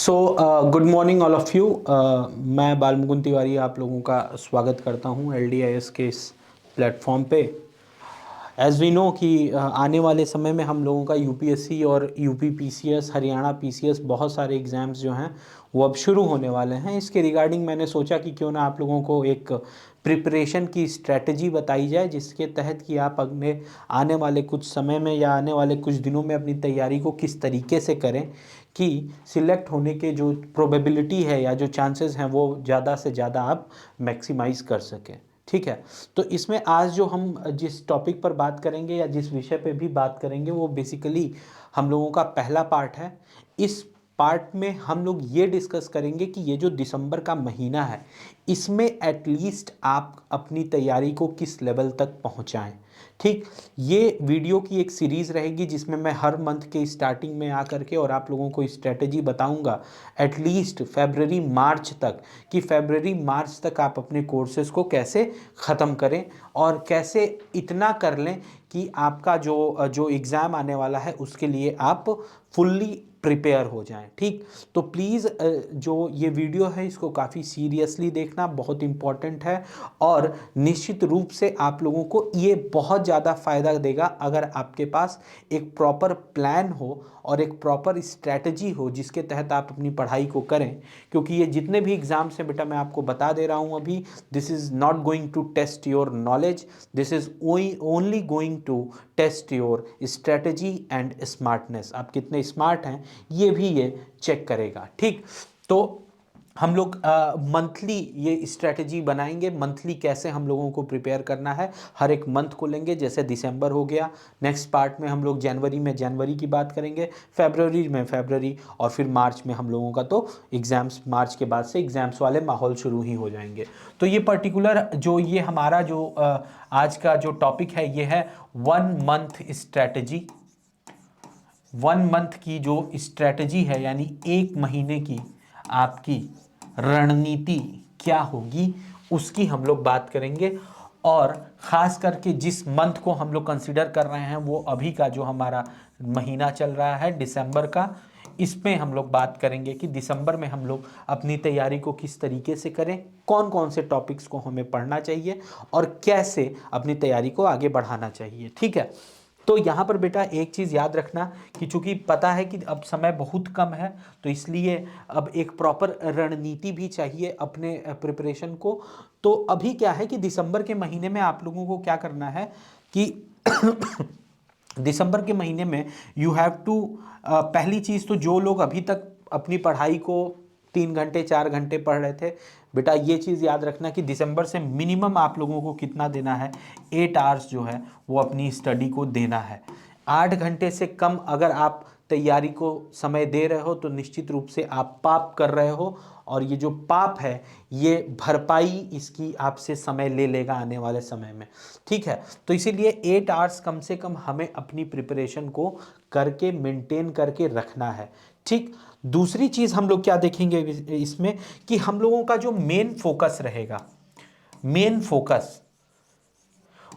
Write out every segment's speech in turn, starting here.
So good morning all of you. मैं बालमुकुंद तिवारी आप लोगों का स्वागत करता हूं LDIS के इस प्लेटफॉर्म पे। एज़ वी नो कि आने वाले समय में हम लोगों का UPSC और UP PCS, हरियाणा PCS बहुत सारे एग्ज़ाम्स जो हैं वो अब शुरू होने वाले हैं। इसके रिगार्डिंग मैंने सोचा कि क्यों ना आप लोगों को एक प्रिपरेशन की स्ट्रेटजी बताई जाए, जिसके तहत कि आप अगले आने वाले कुछ समय में या आने वाले कुछ दिनों में अपनी तैयारी को किस तरीके से करें कि सिलेक्ट होने के जो प्रोबेबिलिटी है या जो चांसेस हैं वो ज़्यादा से ज़्यादा आप मैक्सिमाइज़ कर सकें। ठीक है, तो इसमें आज जो हम जिस टॉपिक पर बात करेंगे या जिस विषय पे भी बात करेंगे वो बेसिकली हम लोगों का पहला पार्ट है। इस पार्ट में हम लोग ये डिस्कस करेंगे कि ये जो दिसंबर का महीना है इसमें एटलीस्ट आप अपनी तैयारी को किस लेवल तक पहुंचाएं। ठीक, ये वीडियो की एक सीरीज़ रहेगी जिसमें मैं हर मंथ के स्टार्टिंग में आकर के और आप लोगों को स्ट्रेटजी बताऊंगा एटलीस्ट फरवरी मार्च तक, कि फरवरी मार्च तक आप अपने कोर्सेज़ को कैसे ख़त्म करें और कैसे इतना कर लें कि आपका जो जो एग्ज़ाम आने वाला है उसके लिए आप फुल्ली प्रिपेयर हो जाएं। ठीक, तो प्लीज़ जो ये वीडियो है इसको काफ़ी सीरियसली देखना, बहुत इम्पॉर्टेंट है और निश्चित रूप से आप लोगों को ये बहुत ज़्यादा फ़ायदा देगा अगर आपके पास एक प्रॉपर प्लान हो और एक प्रॉपर स्ट्रैटेजी हो जिसके तहत आप अपनी पढ़ाई को करें। क्योंकि ये जितने भी एग्ज़ाम्स हैं बेटा, मैं आपको बता दे रहा हूँ अभी, this is not going to test your knowledge, this is only going to test your strategy and smartness. आप कितने स्मार्ट हैं ये भी ये चेक करेगा। ठीक, तो हम लोग मंथली ये स्ट्रैटेजी बनाएंगे, मंथली कैसे हम लोगों को प्रिपेयर करना है, हर एक मंथ को लेंगे। जैसे दिसंबर हो गया, नेक्स्ट पार्ट में हम लोग जनवरी में जनवरी की बात करेंगे, फरवरी में फरवरी, और फिर मार्च में हम लोगों का तो एग्ज़ाम्स, मार्च के बाद से एग्ज़ाम्स वाले माहौल शुरू ही हो जाएंगे। तो ये पर्टिकुलर जो ये हमारा जो आज का जो टॉपिक है ये है 1 मंथ स्ट्रैटेजी। 1 मंथ की जो स्ट्रैटेजी है यानी 1 महीने की आपकी रणनीति क्या होगी उसकी हम लोग बात करेंगे। और ख़ास करके जिस मंथ को हम लोग कंसीडर कर रहे हैं वो अभी का जो हमारा महीना चल रहा है दिसंबर का, इसमें हम लोग बात करेंगे कि दिसंबर में हम लोग अपनी तैयारी को किस तरीके से करें, कौन कौन से टॉपिक्स को हमें पढ़ना चाहिए और कैसे अपनी तैयारी को आगे बढ़ाना चाहिए। ठीक है, तो यहाँ पर बेटा एक चीज़ याद रखना कि चूंकि पता है कि अब समय बहुत कम है तो इसलिए अब एक प्रॉपर रणनीति भी चाहिए अपने प्रिपरेशन को। तो अभी क्या है कि दिसंबर के महीने में आप लोगों को क्या करना है कि दिसंबर के महीने में यू हैव टू, पहली चीज़ तो जो लोग अभी तक अपनी पढ़ाई को 3 घंटे 4 घंटे पढ़ रहे थे, बेटा ये चीज़ याद रखना कि दिसंबर से मिनिमम आप लोगों को कितना देना है, 8 आवर्स जो है वो अपनी स्टडी को देना है। 8 घंटे से कम अगर आप तैयारी को समय दे रहे हो तो निश्चित रूप से आप पाप कर रहे हो, और ये जो पाप है ये भरपाई इसकी आपसे समय ले लेगा आने वाले समय में। ठीक है, तो इसीलिए 8 आवर्स कम से कम हमें अपनी प्रिपरेशन को करके मेंटेन करके रखना है। ठीक, दूसरी चीज़ हम लोग क्या देखेंगे इसमें कि हम लोगों का जो मेन फोकस रहेगा, मेन फोकस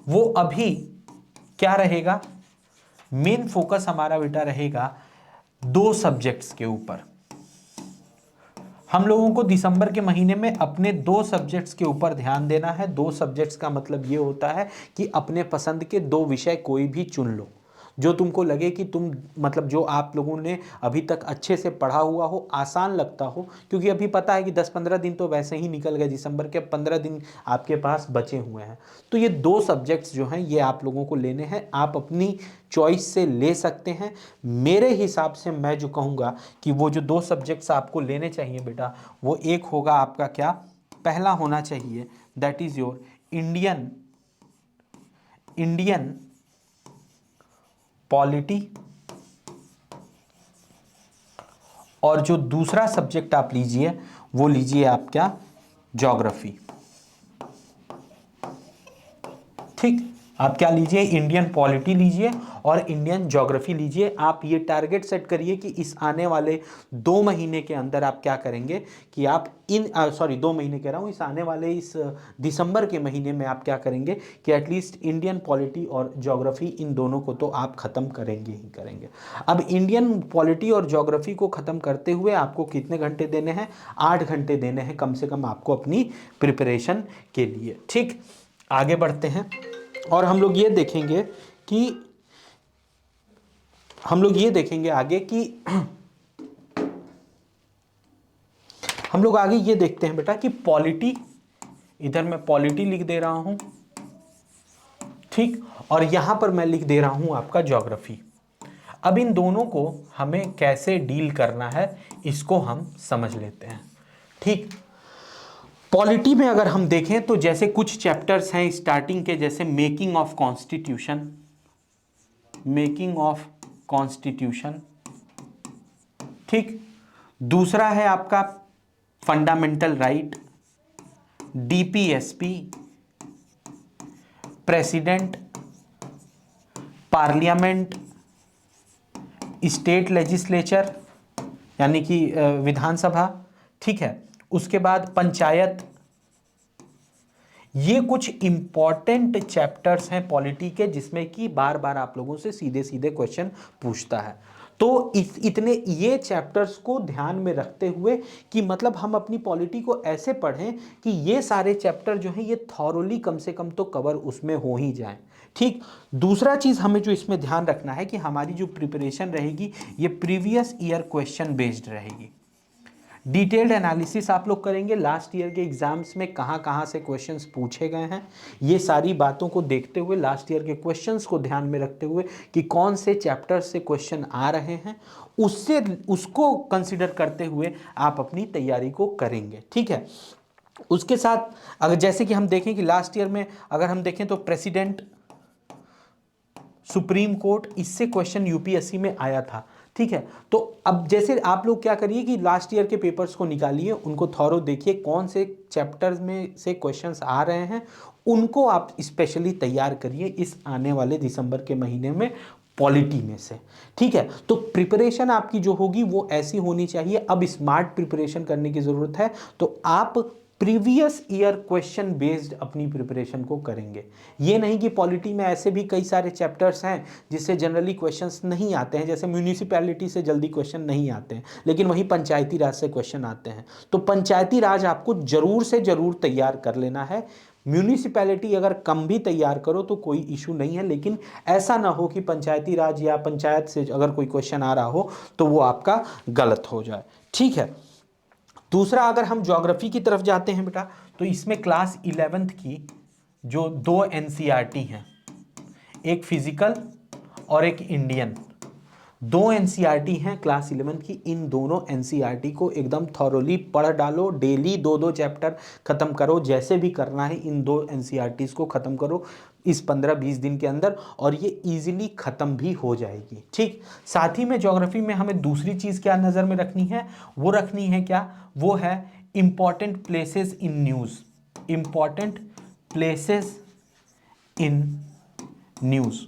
वो अभी क्या रहेगा, मेन फोकस हमारा बेटा रहेगा 2 सब्जेक्ट्स के ऊपर। हम लोगों को दिसंबर के महीने में अपने 2 सब्जेक्ट्स के ऊपर ध्यान देना है। 2 सब्जेक्ट्स का मतलब ये होता है कि अपने पसंद के 2 विषय कोई भी चुन लो, जो तुमको लगे कि तुम मतलब जो आप लोगों ने अभी तक अच्छे से पढ़ा हुआ हो, आसान लगता हो, क्योंकि अभी पता है कि 10-15 दिन तो वैसे ही निकल गए दिसंबर के, 15 दिन आपके पास बचे हुए हैं। तो ये 2 सब्जेक्ट्स जो हैं ये आप लोगों को लेने हैं, आप अपनी चॉइस से ले सकते हैं। मेरे हिसाब से मैं जो कहूँगा कि वो जो 2 सब्जेक्ट्स आपको लेने चाहिए बेटा, वो एक होगा आपका क्या, पहला होना चाहिए that is your Indian Indian polity, और जो दूसरा सब्जेक्ट आप लीजिए वो लीजिए आप क्या, ज्योग्राफी। ठीक, आप क्या लीजिए, इंडियन पॉलिटी लीजिए और इंडियन ज्योग्राफी लीजिए। आप ये टारगेट सेट करिए कि इस आने वाले 2 महीने के अंदर आप क्या करेंगे कि आप इन 2 महीने कह रहा हूँ, इस आने वाले इस दिसंबर के महीने में आप क्या करेंगे कि एटलीस्ट इंडियन पॉलिटी और ज्योग्राफी इन दोनों को तो आप खत्म करेंगे ही करेंगे। अब इंडियन पॉलिटी और ज्योग्राफी को खत्म करते हुए आपको कितने घंटे देने हैं? 8 घंटे देने हैं कम से कम आपको अपनी प्रिपरेशन के लिए। ठीक, आगे बढ़ते हैं और हम लोग ये देखेंगे आगे कि हम लोग आगे ये देखते हैं बेटा कि पॉलिटी, इधर मैं पॉलिटी लिख दे रहा हूं, ठीक, और यहां पर मैं लिख दे रहा हूं आपका ज्योग्राफी। अब इन दोनों को हमें कैसे डील करना है इसको हम समझ लेते हैं। ठीक, पॉलिटी में अगर हम देखें तो जैसे कुछ चैप्टर्स हैं स्टार्टिंग के, जैसे मेकिंग ऑफ कॉन्स्टिट्यूशन, ठीक। दूसरा है आपका fundamental right, DPSP, president, parliament, state legislature यानी कि विधानसभा, ठीक है। उसके बाद पंचायत। ये कुछ इंपॉर्टेंट चैप्टर्स हैं पॉलिटी के जिसमें कि बार बार आप लोगों से सीधे सीधे क्वेश्चन पूछता है। तो इतने ये चैप्टर्स को ध्यान में रखते हुए कि मतलब हम अपनी पॉलिटी को ऐसे पढ़ें कि ये सारे चैप्टर जो हैं ये थॉरोली कम से कम तो कवर उसमें हो ही जाएं। ठीक, दूसरा चीज़ हमें जो इसमें ध्यान रखना है कि हमारी जो प्रिपरेशन रहेगी ये प्रीवियस ईयर क्वेश्चन बेस्ड रहेगी। डिटेल्ड एनालिसिस आप लोग करेंगे लास्ट ईयर के एग्जाम्स में कहाँ कहाँ से क्वेश्चंस पूछे गए हैं, ये सारी बातों को देखते हुए, लास्ट ईयर के क्वेश्चंस को ध्यान में रखते हुए कि कौन से चैप्टर्स से क्वेश्चन आ रहे हैं, उसको कंसिडर करते हुए आप अपनी तैयारी को करेंगे। ठीक है, उसके साथ अगर जैसे कि हम देखें कि लास्ट ईयर में अगर हम देखें तो प्रेसिडेंट, सुप्रीम कोर्ट, इससे क्वेश्चन यूपीएससी में आया था। ठीक है, तो अब जैसे आप लोग क्या करिए कि लास्ट ईयर के पेपर्स को निकालिए, उनको थॉरो देखिए कौन से चैप्टर्स में से क्वेश्चंस आ रहे हैं, उनको आप स्पेशली तैयार करिए इस आने वाले दिसंबर के महीने में पॉलिटी में से। ठीक है, तो प्रिपरेशन आपकी जो होगी वो ऐसी होनी चाहिए। अब स्मार्ट प्रिपरेशन करने की ज़रूरत है, तो आप प्रीवियस ईयर क्वेश्चन बेस्ड अपनी प्रिपरेशन को करेंगे। ये नहीं कि पॉलिटी में ऐसे भी कई सारे चैप्टर्स हैं जिससे जनरली क्वेश्चंस नहीं आते हैं, जैसे म्यूनिसिपैलिटी से जल्दी क्वेश्चन नहीं आते हैं, लेकिन वहीं पंचायती राज से क्वेश्चन आते हैं। तो पंचायती राज आपको जरूर से जरूर तैयार कर लेना है। म्यूनिसिपैलिटी अगर कम भी तैयार करो तो कोई इशू नहीं है, लेकिन ऐसा ना हो कि पंचायती राज या पंचायत से अगर कोई क्वेश्चन आ रहा हो तो वो आपका गलत हो जाए। ठीक है, दूसरा अगर हम ज्योग्राफी की तरफ जाते हैं बेटा, तो इसमें क्लास 11th की जो 2 एनसीईआरटी हैं, एक फिजिकल और एक इंडियन, 2 एनसीईआरटी हैं क्लास 11 की। इन दोनों एनसीईआरटी को एकदम थॉरोली पढ़ डालो, डेली 2-2 चैप्टर खत्म करो, जैसे भी करना है इन 2 एनसीईआरटीज को खत्म करो इस 15-20 दिन के अंदर, और ये इजीली खत्म भी हो जाएगी। ठीक, साथ ही में ज्योग्राफी में हमें दूसरी चीज़ क्या नज़र में रखनी है, वो रखनी है क्या, वो है important places in news. Important places in news,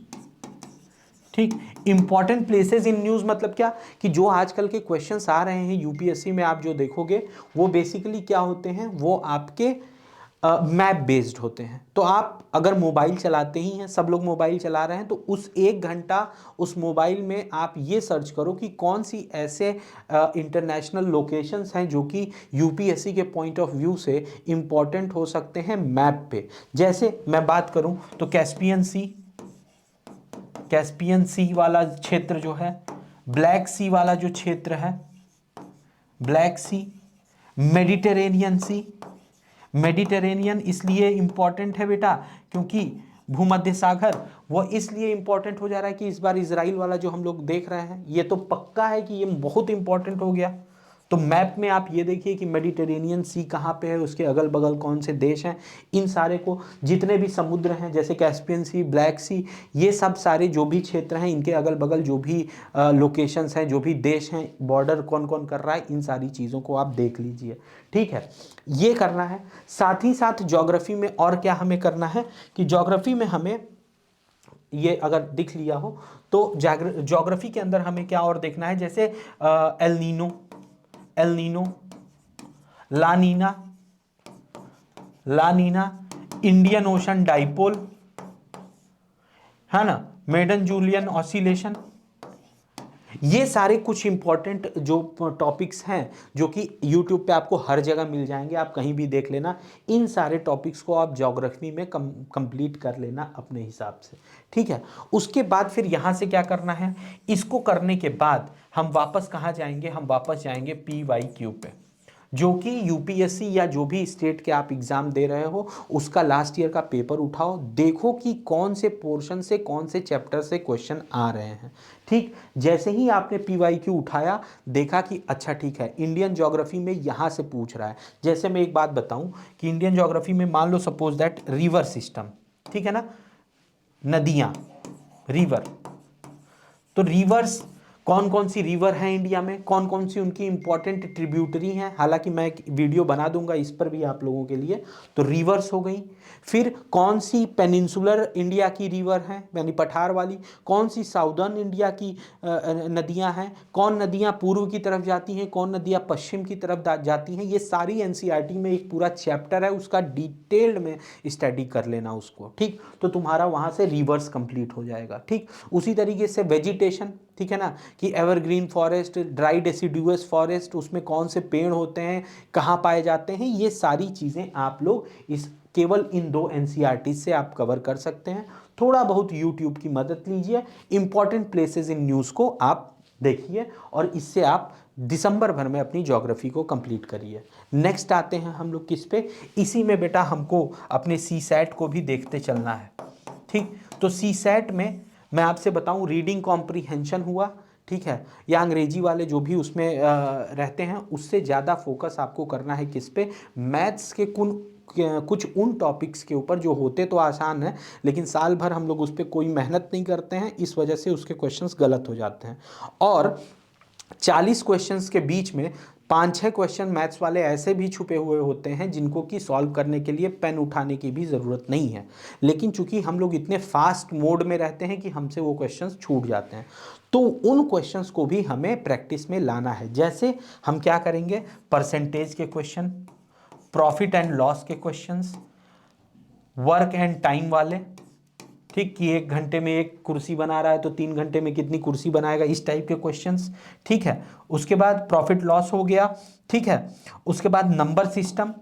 ठीक। इंपॉर्टेंट प्लेसेस इन न्यूज़ मतलब क्या कि जो आजकल के क्वेश्चंस आ रहे हैं यूपीएससी में, आप जो देखोगे वो बेसिकली क्या होते हैं, वो आपके मैप बेस्ड होते हैं। तो आप अगर मोबाइल चलाते ही हैं, सब लोग मोबाइल चला रहे हैं, तो उस 1 घंटा उस मोबाइल में आप ये सर्च करो कि कौन सी ऐसे इंटरनेशनल लोकेशंस हैं जो कि यूपीएससी के पॉइंट ऑफ व्यू से इम्पॉर्टेंट हो सकते हैं मैप पे। जैसे मैं बात करूं तो कैस्पियन सी वाला क्षेत्र जो है, ब्लैक सी वाला जो क्षेत्र है, ब्लैक सी, मेडिटेरेनियन सी। मेडिटेरेनियन इसलिए इंपॉर्टेंट है बेटा क्योंकि भूमध्य सागर, वो इसलिए इंपॉर्टेंट हो जा रहा है कि इस बार इजराइल वाला जो हम लोग देख रहे हैं, ये तो पक्का है कि ये बहुत इंपॉर्टेंट हो गया। तो मैप में आप ये देखिए कि मेडिटेरेनियन सी कहाँ पे है, उसके अगल बगल कौन से देश हैं, इन सारे को, जितने भी समुद्र हैं जैसे कैस्पियन सी, ब्लैक सी, ये सब सारे जो भी क्षेत्र हैं, इनके अगल बगल जो भी लोकेशंस हैं, जो भी देश हैं, बॉर्डर कौन कौन कर रहा है, इन सारी चीज़ों को आप देख लीजिए। ठीक है, ये करना है। साथ ही साथ ज्योग्राफी में और क्या हमें करना है कि ज्योग्राफी में हमें ये अगर दिख लिया हो तो ज्योग्राफी के अंदर हमें क्या और देखना है, जैसे एल नीनो, एल नीनो, ला नीना, ला नीना, इंडियन ओशन डाइपोल, है ना, मेडन जूलियन ऑसिलेशन। ये सारे कुछ इंपॉर्टेंट जो टॉपिक्स हैं जो कि YouTube पे आपको हर जगह मिल जाएंगे, आप कहीं भी देख लेना। इन सारे टॉपिक्स को आप ज्योग्राफी में कंप्लीट कर लेना अपने हिसाब से, ठीक है। उसके बाद फिर यहाँ से क्या करना है, इसको करने के बाद हम वापस कहाँ जाएंगे, हम वापस जाएंगे PYQ पे, जो कि यूपीएससी या जो भी स्टेट के आप एग्जाम दे रहे हो उसका लास्ट ईयर का पेपर उठाओ, देखो कि कौन से पोर्शन से कौन से चैप्टर से क्वेश्चन आ रहे हैं, ठीक। जैसे ही आपने पीवाईक्यू उठाया, देखा कि अच्छा ठीक है इंडियन ज्योग्राफी में यहाँ से पूछ रहा है। जैसे मैं एक बात बताऊं कि इंडियन ज्योग्राफी में मान लो सपोज दैट रिवर सिस्टम, ठीक है ना, नदियाँ, रिवर, तो रिवर्स कौन कौन सी रिवर हैं इंडिया में, कौन कौन सी उनकी इंपॉर्टेंट ट्रिब्यूटरी हैं, हालांकि मैं एक वीडियो बना दूंगा इस पर भी आप लोगों के लिए। तो रिवर्स हो गई। फिर कौन सी पेनिनसुलर इंडिया की रिवर हैं, यानी पठार वाली, कौन सी साउदर्न इंडिया की नदियां हैं, कौन नदियां पूर्व की तरफ जाती हैं, कौन नदियां पश्चिम की तरफ जाती हैं। ये सारी एनसीईआरटी में एक पूरा चैप्टर है, उसका डिटेल्ड में स्टडी कर लेना उसको, ठीक। तो तुम्हारा वहां से रिवर्स कंप्लीट हो जाएगा, ठीक। उसी तरीके से वेजिटेशन, ठीक है ना, कि evergreen forest, dry deciduous forest, उसमें कौन से पेड़ होते हैं, कहाँ पाए जाते हैं, ये सारी चीज़ें आप लोग इस केवल इन 2 एनसीईआरटी से आप कवर कर सकते हैं। थोड़ा बहुत यूट्यूब की मदद लीजिए, इंपॉर्टेंट प्लेसेस इन न्यूज़ को आप देखिए और इससे आप दिसंबर भर में अपनी ज्योग्राफी को कंप्लीट करिए। नेक्स्ट आते हैं हम लोग किस पे, इसी में बेटा हमको अपने सीसैट को भी देखते चलना है, ठीक। तो सीसैट में मैं आपसे बताऊं रीडिंग कॉम्प्रीहेंशन हुआ, ठीक है, या अंग्रेजी वाले जो भी उसमें रहते हैं, उससे ज़्यादा फोकस आपको करना है किस पे, मैथ्स के कुछ उन टॉपिक्स के ऊपर जो होते तो आसान है लेकिन साल भर हम लोग उस पर कोई मेहनत नहीं करते हैं, इस वजह से उसके क्वेश्चंस गलत हो जाते हैं। और 40 क्वेश्चंस के बीच में 5-6 क्वेश्चन मैथ्स वाले ऐसे भी छुपे हुए होते हैं जिनको कि सॉल्व करने के लिए पेन उठाने की भी ज़रूरत नहीं है, लेकिन चूंकि हम लोग इतने फास्ट मोड में रहते हैं कि हमसे वो क्वेश्चंस छूट जाते हैं, तो उन क्वेश्चंस को भी हमें प्रैक्टिस में लाना है। जैसे हम क्या करेंगे, परसेंटेज के क्वेश्चन, प्रॉफिट एंड लॉस के क्वेश्चंस, वर्क एंड टाइम वाले, ठीक, कि 1 घंटे में एक कुर्सी बना रहा है तो 3 घंटे में कितनी कुर्सी बनाएगा, इस टाइप के क्वेश्चंस, ठीक है। उसके बाद प्रॉफिट लॉस हो गया, ठीक है। उसके बाद नंबर सिस्टम,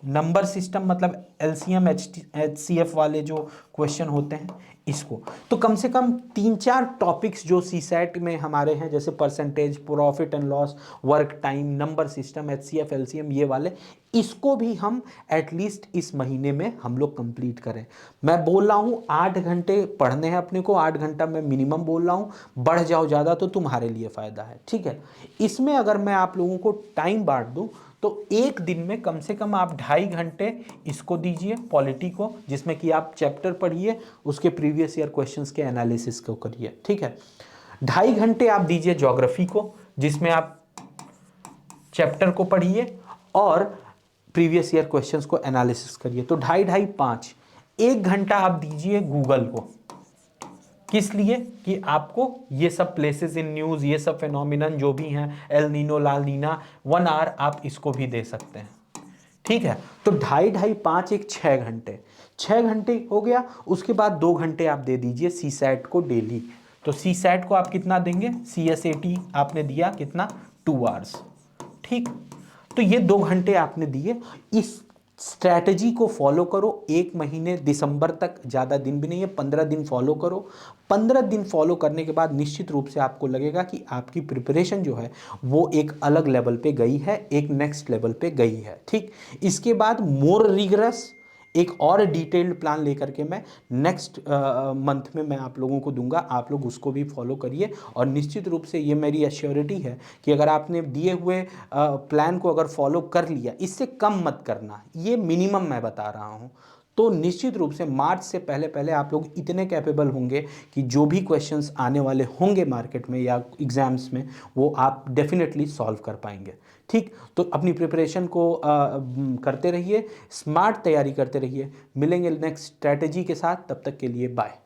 नंबर सिस्टम मतलब एलसीएम एचसीएफ वाले जो क्वेश्चन होते हैं इसको। तो कम से कम 3-4 टॉपिक्स जो सीसैट में हमारे हैं, जैसे percentage, profit and loss, work time, number system, HCF, LCM, ये वाले, इसको भी हम एटलीस्ट इस महीने में हम लोग कंप्लीट करें। मैं बोल रहा हूँ 8 घंटे पढ़ने हैं अपने को, 8 घंटा मैं मिनिमम बोल रहा हूँ, बढ़ जाओ ज़्यादा तो तुम्हारे लिए फ़ायदा है, ठीक है। इसमें अगर मैं आप लोगों को टाइम बांट दूँ तो एक दिन में कम से कम आप 2.5 घंटे इसको दीजिए, पॉलिटी को, जिसमें कि आप चैप्टर पढ़िए, उसके प्रीवियस ईयर क्वेश्चंस के एनालिसिस को करिए, ठीक है। 2.5 घंटे आप दीजिए ज्योग्राफी को, जिसमें आप चैप्टर को पढ़िए और प्रीवियस ईयर क्वेश्चंस को एनालिसिस करिए। तो 2.5 5, 1 घंटा आप दीजिए गूगल को, किस लिए, कि आपको ये सब प्लेसेस इन न्यूज़, ये सब फेनोमिनन जो भी हैं, El Nino, La Nina, 1 hour आप इसको भी दे सकते हैं, ठीक है। तो 2.5 5 एक 6 घंटे, 6 घंटे हो गया। उसके बाद 2 घंटे आप दे दीजिए सीसैट को डेली। तो सीसैट को आप कितना देंगे, CSAT आपने दिया कितना, 2 आवर्स, ठीक। तो ये 2 घंटे आपने दिए, इस स्ट्रैटेजी को फॉलो करो 1 महीने, दिसंबर तक, ज़्यादा दिन भी नहीं है, 15 दिन फॉलो करो। 15 दिन फॉलो करने के बाद निश्चित रूप से आपको लगेगा कि आपकी प्रिपरेशन जो है वो एक अलग लेवल पे गई है, एक नेक्स्ट लेवल पे गई है, ठीक। इसके बाद मोर रिगरस एक और डिटेल्ड प्लान लेकर के मैं नेक्स्ट मंथ में मैं आप लोगों को दूंगा, आप लोग उसको भी फॉलो करिए। और निश्चित रूप से ये मेरी एश्योरिटी है कि अगर आपने दिए हुए प्लान को अगर फॉलो कर लिया, इससे कम मत करना, ये मिनिमम मैं बता रहा हूँ, तो निश्चित रूप से मार्च से पहले पहले आप लोग इतने कैपेबल होंगे कि जो भी क्वेश्चंस आने वाले होंगे मार्केट में या एग्जाम्स में, वो आप डेफिनेटली सॉल्व कर पाएंगे, ठीक। तो अपनी प्रिपरेशन को करते रहिए, स्मार्ट तैयारी करते रहिए। मिलेंगे नेक्स्ट स्ट्रैटेजी के साथ, तब तक के लिए बाय।